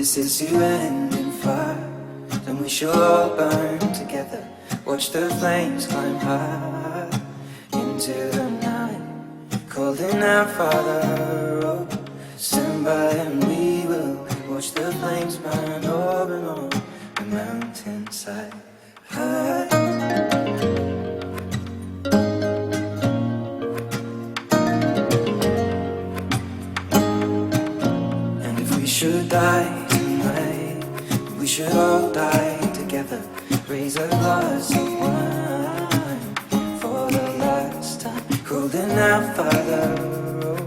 this is to end in fire, then we shall all burn together. Watch the flames climb high into the night, calling out, Father, oh, stand by and we will watch the flames burn over and on the mountainside. And if we should die tonight, we should all die together. Raise a glass of wine for the last time, holding out, Father, oh,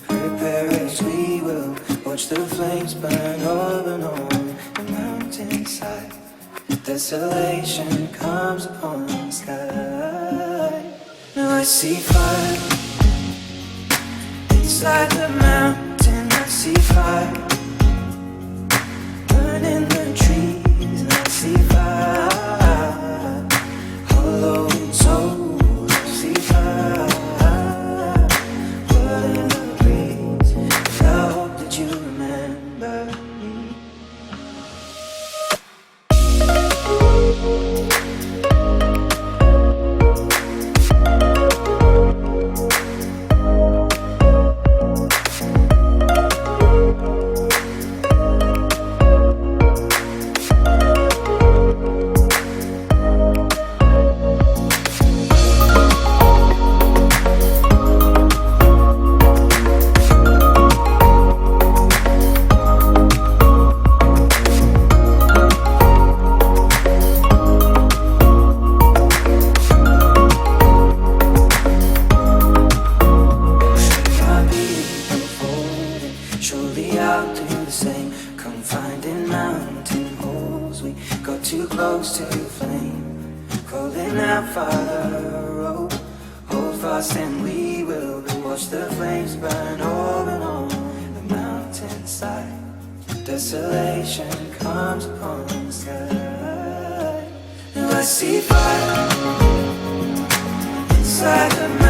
prepare as we will watch the flames burn over and on the mountainside. Desolation comes upon the sky. Now I see fire inside the mountain. I see fire burning the trees, and I see fire hollow souls. I see fire burning the breeze. I hope that you remember me. Surely I'll do the same. Confined in mountain holes, we got too close to the flame. Calling out, Father, oh, hold fast and we will watch the flames burn over and on the mountainside. Desolation comes upon the sky. Now I see fire inside the mountain.